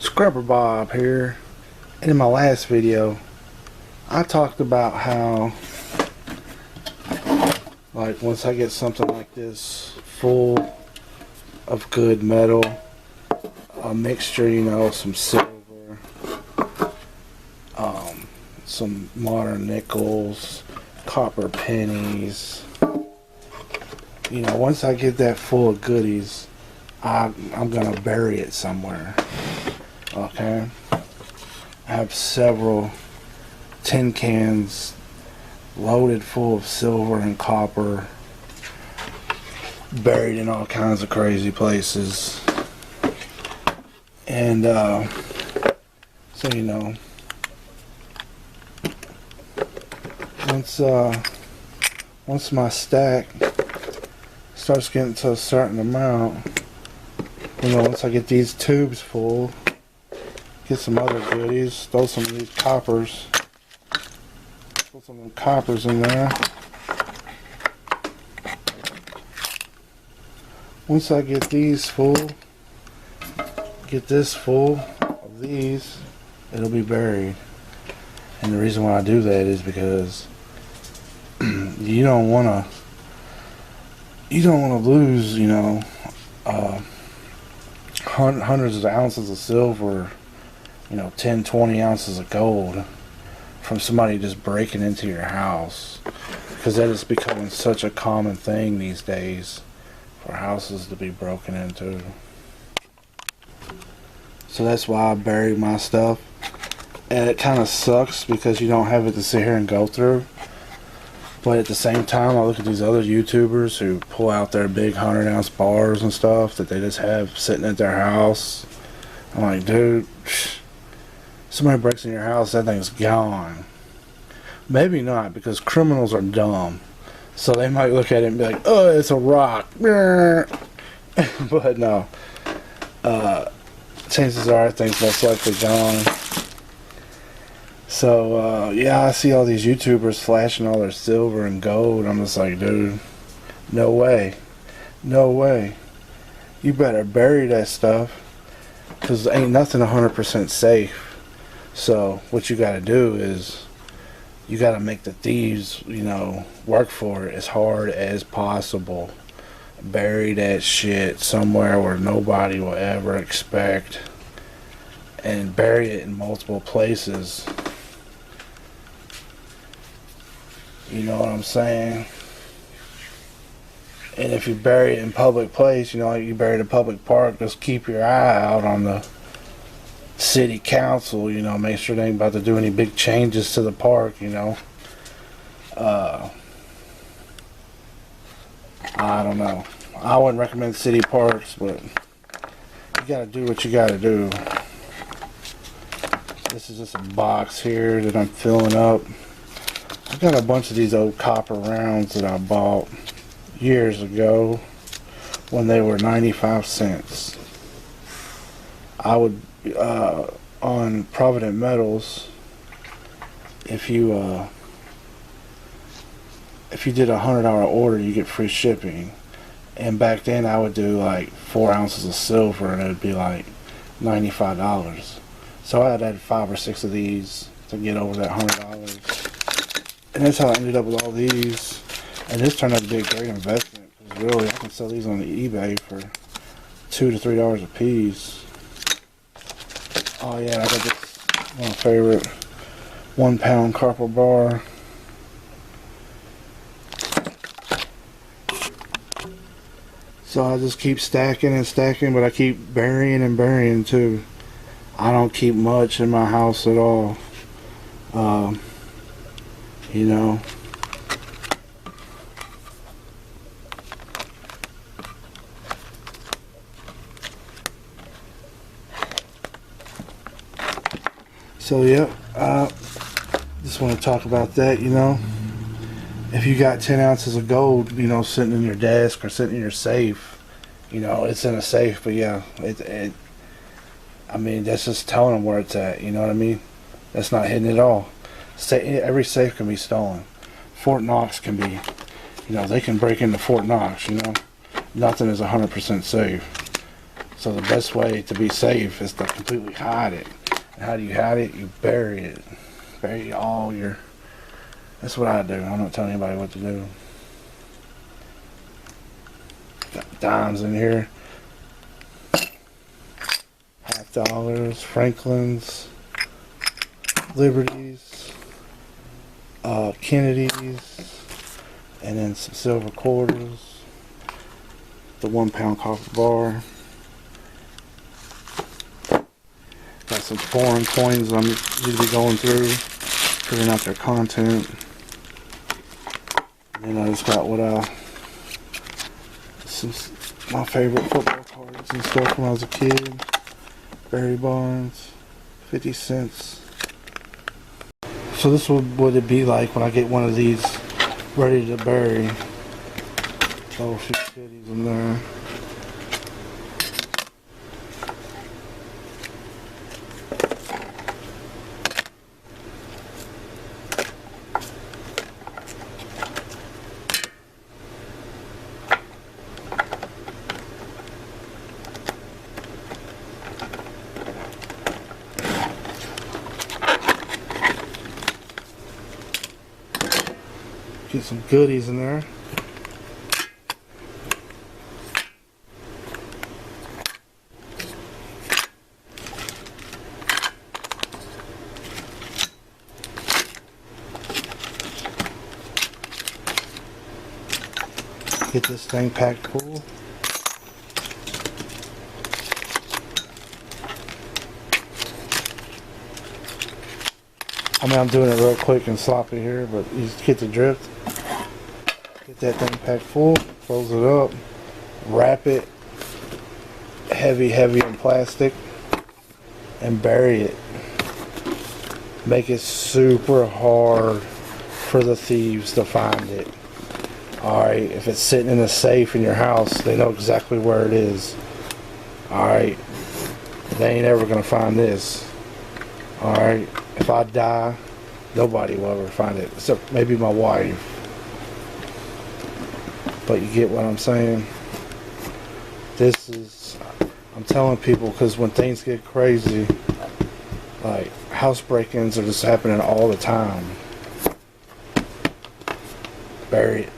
Scrubber Bob here. And in my last video I talked about how, like, once I get something like this full of good metal, a mixture, you know, some silver, some modern nickels, copper pennies, you know, once I get that full of goodies, I'm gonna bury it somewhere. Okay, I have several tin cans loaded full of silver and copper, buried in all kinds of crazy places. And so, you know, once my stack starts getting to a certain amount, you know, once I get these tubes full, get some other goodies, throw some of these coppers, put some of them coppers in there. Once I get these full, get this full of these, it'll be buried. And the reason why I do that is because you don't want to lose, you know, hundreds of ounces of silver, you know, 10, 20 ounces of gold from somebody just breaking into your house, because that is becoming such a common thing these days for houses to be broken into. So that's why I bury my stuff, and it kind of sucks because you don't have it to sit here and go through. But at the same time, I look at these other YouTubers who pull out their big 100-ounce bars and stuff that they just have sitting at their house. I'm like, dude, somebody breaks in your house, that thing's gone. Maybe not, because criminals are dumb. So they might look at it and be like, oh, it's a rock. But no. Chances are, that thing's most likely gone. So, yeah, I see all these YouTubers flashing all their silver and gold. I'm just like, dude, no way. No way. You better bury that stuff, because ain't nothing 100% safe. So, what you gotta do is, you gotta make the thieves, you know, work for it as hard as possible. Bury that shit somewhere where nobody will ever expect, and bury it in multiple places. You know what I'm saying? And if you bury it in public place, you know, like you bury it in a public park, just keep your eye out on the city council, you know, make sure they ain't about to do any big changes to the park, you know. I don't know. I wouldn't recommend city parks, but you gotta do what you gotta do. This is just a box here that I'm filling up. I got a bunch of these old copper rounds that I bought years ago when they were 95 cents. I would, on Provident Metals, if you did a $100 order, you get free shipping. And back then I would do like 4 ounces of silver and it would be like $95. So I had to add 5 or 6 of these to get over that $100. And that's how I ended up with all these. And this turned out to be a great investment, because really I can sell these on eBay for $2 to $3 a piece. Oh yeah, I got this, my favorite 1 pound copper bar. So I just keep stacking and stacking, but I keep burying and burying too. I don't keep much in my house at all. You know. So yeah, just want to talk about that, you know. If you got 10 ounces of gold, you know, sitting in your desk or sitting in your safe, you know, it's in a safe, but yeah, I mean, that's just telling them where it's at, you know what I mean? That's not hidden at all. Every safe can be stolen. Fort Knox can be, you know, they can break into Fort Knox, you know. Nothing is 100% safe. So the best way to be safe is to completely hide it. And how do you hide it? You bury it. Bury all your... That's what I do. I'm not telling anybody what to do. Got dimes in here. $50, Franklin's, Liberties, Kennedy's, and then some silver quarters. The 1 pound copper bar. Got some foreign coins I'm usually going through, figuring out their content. And then I just got some my favorite football cards and stuff when I was a kid. Barry Bonds, 50 cents. So this would it be like when I get one of these ready to bury. Oh, a few goodies in there. Get some goodies in there. Get this thing packed full. I mean, I'm doing it real quick and sloppy here, but you just get the drift. Get that thing packed full, close it up, wrap it heavy in plastic, and bury it. Make it super hard for the thieves to find it. Alright, if it's sitting in a safe in your house, they know exactly where it is. Alright, they ain't ever gonna find this. Alright, if I die, nobody will ever find it, except maybe my wife. But you get what I'm saying? This is, I'm telling people, because when things get crazy, like house break-ins are just happening all the time. Bury it.